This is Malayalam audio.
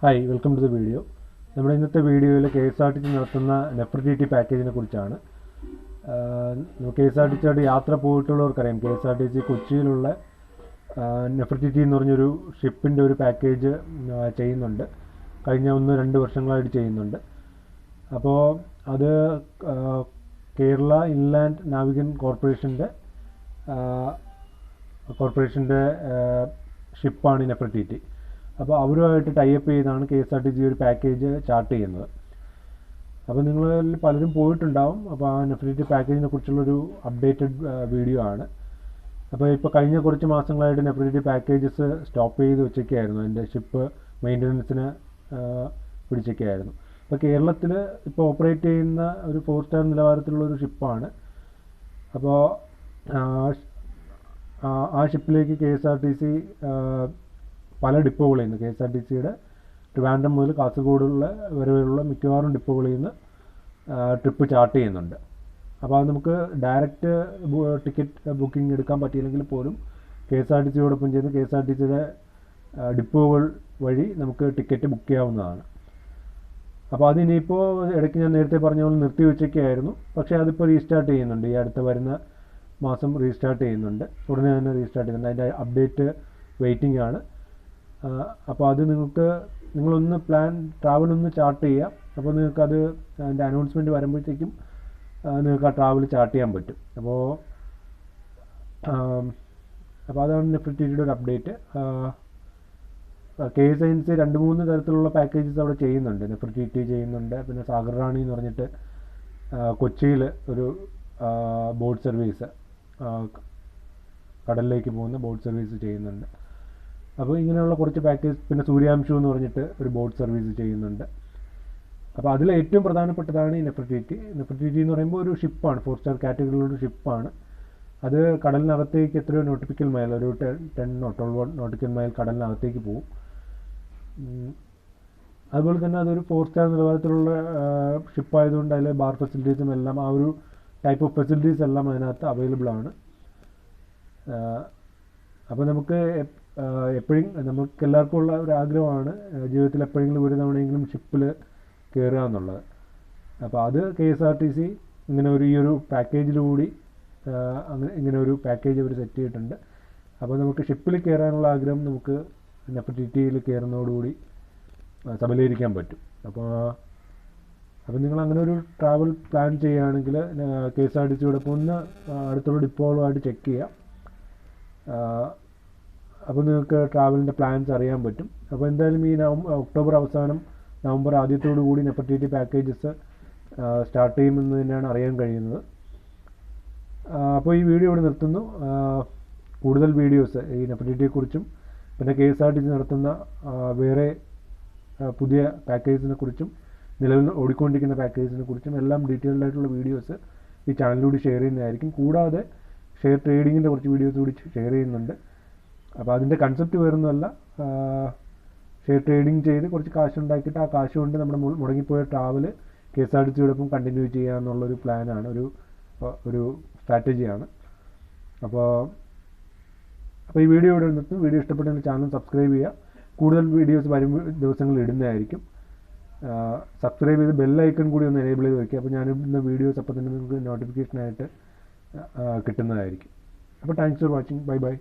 Hi, welcome to the video. നമ്മൾ ഇന്നത്തെ വീഡിയോയിൽ KSRTC നടത്തുന്ന നെഫർട്ടിറ്റി പാക്കേജിനെ കുറിച്ചാണ്. KSRTCയുടെ യാത്ര പോയിട്ടുള്ളവർക്കറിയാം KSRTC കൊച്ചിയിലുള്ള നെഫർട്ടിറ്റി എന്ന് പറഞ്ഞൊരു ഷിപ്പിൻ്റെ ഒരു പാക്കേജ് ചെയ്യുന്നുണ്ട്. കഴിഞ്ഞ 1-2 വർഷങ്ങളായിട്ട് ചെയ്യുന്നുണ്ട്. അപ്പോൾ അത് കേരള ഇൻലാൻഡ് നാവിഗൻ കോർപ്പറേഷൻ്റെ ഷിപ്പാണ് നെഫർട്ടിറ്റി. അപ്പോൾ അവരുമായിട്ട് ടൈപ്പ് ചെയ്താണ് KSRTC ഒരു പാക്കേജ് ചാർട്ട് ചെയ്യുന്നത്. അപ്പോൾ നിങ്ങളിൽ പലരും പോയിട്ടുണ്ടാവും. അപ്പോൾ ആ നെഫർട്ടിറ്റി പാക്കേജിനെ കുറിച്ചുള്ളൊരു അപ്ഡേറ്റഡ് വീഡിയോ ആണ്. അപ്പോൾ ഇപ്പോൾ കഴിഞ്ഞ കുറച്ച് മാസങ്ങളായിട്ട് നെഫർട്ടിറ്റി പാക്കേജസ് സ്റ്റോപ്പ് ചെയ്ത് വെച്ചൊക്കെയായിരുന്നു. അതിൻ്റെ ഷിപ്പ് മെയിൻ്റനൻസിന് പിടിച്ചൊക്കെയായിരുന്നു. അപ്പോൾ കേരളത്തിൽ ഇപ്പോൾ ഓപ്പറേറ്റ് ചെയ്യുന്ന ഒരു 4 സ്റ്റാർ നിലവാരത്തിലുള്ളൊരു ഷിപ്പാണ്. അപ്പോൾ ആ ഷിപ്പിലേക്ക് KSRTC പല ഡിപ്പോകളിൽ നിന്ന് KSRTCയുടെ ട്രിവാൻഡ്രം മുതൽ കാസർഗോഡുള്ള വരെയുള്ള മിക്കവാറും ഡിപ്പോകളിൽ നിന്ന് ട്രിപ്പ് ചാർട്ട് ചെയ്യുന്നുണ്ട്. അപ്പോൾ അത് നമുക്ക് ഡയറക്റ്റ് ടിക്കറ്റ് ബുക്കിംഗ് എടുക്കാൻ പറ്റിയില്ലെങ്കിൽ പോലും KSRTCയോടൊപ്പം ചെയ്ത് KSRTCയുടെ ഡിപ്പോകൾ വഴി നമുക്ക് ടിക്കറ്റ് ബുക്ക് ചെയ്യാവുന്നതാണ്. അപ്പോൾ അതിനിപ്പോൾ ഇടയ്ക്ക് ഞാൻ നേരത്തെ പറഞ്ഞ പോലെ നിർത്തി വെച്ചൊക്കെയായിരുന്നു. പക്ഷേ അതിപ്പോൾ റീസ്റ്റാർട്ട് ചെയ്യുന്നുണ്ട്. ഈ അടുത്ത വരുന്ന മാസം റീസ്റ്റാർട്ട് ചെയ്യുന്നുണ്ട്. ഉടനെ തന്നെ റീസ്റ്റാർട്ട് ചെയ്യുന്നുണ്ട്. അതിൻ്റെ അപ്ഡേറ്റ് വെയിറ്റിംഗ് ആണ്. അപ്പോൾ അത് നിങ്ങളൊന്ന് ട്രാവൽ ഒന്ന് ചാർട്ട് ചെയ്യാം. അപ്പോൾ നിങ്ങൾക്കത് അതിൻ്റെ അനൗൺസ്മെൻറ്റ് വരുമ്പോഴത്തേക്കും നിങ്ങൾക്ക് ആ ട്രാവൽ ചാർട്ട് ചെയ്യാൻ പറ്റും. അപ്പോൾ അതാണ് നെഫർട്ടിറ്റിയുടെ ഒരു അപ്ഡേറ്റ്. KSINC 2-3 തരത്തിലുള്ള പാക്കേജസ് അവിടെ ചെയ്യുന്നുണ്ട്. നെഫർട്ടിറ്റി ചെയ്യുന്നുണ്ട്. പിന്നെ സാഗർ റാണി എന്ന് പറഞ്ഞിട്ട് കൊച്ചിയിൽ ഒരു ബോട്ട് സർവീസ്, കടലിലേക്ക് പോകുന്ന ബോട്ട് സർവീസ് ചെയ്യുന്നുണ്ട്. അപ്പോൾ ഇങ്ങനെയുള്ള കുറച്ച് പാക്കേജ്, പിന്നെ സൂര്യാംശു എന്ന് പറഞ്ഞിട്ട് ഒരു ബോട്ട് സർവീസ് ചെയ്യുന്നുണ്ട്. അപ്പോൾ അതിൽ ഏറ്റവും പ്രധാനപ്പെട്ടതാണ് ഈ നെഫർട്ടിറ്റി. നെഫർട്ടിറ്റി എന്ന് പറയുമ്പോൾ ഒരു ഷിപ്പാണ്, 4 സ്റ്റാർ കാറ്റഗറിയിലുള്ള ഷിപ്പാണ്. അത് കടലിനകത്തേക്ക് എത്രയോ നോട്ടിക്കൽ മൈൽ, ഒരു 10 or 12 നോട്ടിക്കൽ മൈൽ കടലിനകത്തേക്ക് പോകും. അതുപോലെ തന്നെ അതൊരു 4 സ്റ്റാർ നിലവാരത്തിലുള്ള ഷിപ്പായതുകൊണ്ട് അതിൽ ബാർ ഫെസിലിറ്റീസും എല്ലാം, ആ ഒരു ടൈപ്പ് ഓഫ് ഫെസിലിറ്റീസ് എല്ലാം അതിനകത്ത് അവൈലബിൾ ആണ്. അപ്പോൾ നമുക്ക് എല്ലാവർക്കും ഉള്ള ഒരു ആഗ്രഹമാണ് ജീവിതത്തിൽ എപ്പോഴെങ്കിലും ഒരു തവണയെങ്കിലും ഷിപ്പിൽ കയറുക എന്നുള്ളത്. അപ്പോൾ അത് KSRTC ഈ ഒരു പാക്കേജിലൂടി ഇങ്ങനെ ഒരു പാക്കേജ് അവർ സെറ്റ് ചെയ്തിട്ടുണ്ട്. അപ്പോൾ നമുക്ക് ഷിപ്പിൽ കയറാനുള്ള ആഗ്രഹം നമുക്ക് നെഫർട്ടിറ്റിയിൽ കയറുന്നതോടുകൂടി സബലീകരിക്കാൻ പറ്റും. അപ്പോൾ നിങ്ങൾ അങ്ങനെ ഒരു ട്രാവൽ പ്ലാൻ ചെയ്യുകയാണെങ്കിൽ KSRTCയോടൊപ്പം ഒന്ന് അടുത്തുള്ള ഡിപ്പോകളുമായിട്ട് ചെക്ക് ചെയ്യാം. അപ്പോൾ നിങ്ങൾക്ക് ട്രാവലിൻ്റെ പ്ലാൻസ് അറിയാൻ പറ്റും. അപ്പോൾ എന്തായാലും ഈ ഒക്ടോബർ അവസാനം നവംബർ ആദ്യത്തോടു കൂടി നെഫർട്ടിറ്റി പാക്കേജസ് സ്റ്റാർട്ട് ചെയ്യുമെന്ന് തന്നെയാണ് അറിയാൻ കഴിയുന്നത്. അപ്പോൾ ഈ വീഡിയോ ഇവിടെ നിർത്തുന്നു. കൂടുതൽ വീഡിയോസ് ഈ നെഫർട്ടിറ്റിയെക്കുറിച്ചും പിന്നെ KSRTC നടത്തുന്ന വേറെ പുതിയ പാക്കേജിനെ കുറിച്ചും നിലവിൽ ഓടിക്കൊണ്ടിരിക്കുന്ന പാക്കേജിനെ കുറിച്ചും എല്ലാം ഡീറ്റെയിൽഡ് ആയിട്ടുള്ള വീഡിയോസ് ഈ ചാനലിലൂടെ ഷെയർ ചെയ്യുന്നതായിരിക്കും. കൂടാതെ ഷെയർ ട്രേഡിങ്ങിൻ്റെ കുറച്ച് വീഡിയോസ് കൂടി ഷെയർ ചെയ്യുന്നുണ്ട്. അപ്പോൾ അതിൻ്റെ കൺസെപ്റ്റ് വേറൊന്നുമല്ല, ഷെയർ ട്രേഡിങ് ചെയ്ത് കുറച്ച് കാശുണ്ടാക്കിയിട്ട് ആ കാശ് കൊണ്ട് നമ്മുടെ മുടങ്ങിപ്പോയ ട്രാവൽ KSRTCയോടൊപ്പം കണ്ടിന്യൂ ചെയ്യുക എന്നുള്ളൊരു പ്ലാനാണ്, ഒരു സ്ട്രാറ്റജിയാണ്. അപ്പോൾ ഈ വീഡിയോ ഇവിടെ നിർത്തും. വീഡിയോ ഇഷ്ടപ്പെട്ടെങ്കിൽ ചാനൽ സബ്സ്ക്രൈബ് ചെയ്യുക. കൂടുതൽ വീഡിയോസ് വരും ദിവസങ്ങളിൽ ഇടുന്നതായിരിക്കും. സബ്സ്ക്രൈബ് ചെയ്ത് ബെല്ലൈക്കൺ കൂടി ഒന്ന് എനേബിൾ ചെയ്ത് വയ്ക്കുക. അപ്പോൾ ഞാനിടുന്ന വീഡിയോസ് അപ്പോൾ തന്നെ നിങ്ങൾക്ക് നോട്ടിഫിക്കേഷനായിട്ട് കിട്ടുന്നതായിരിക്കും. അപ്പോൾ thanks for watching. Bye bye.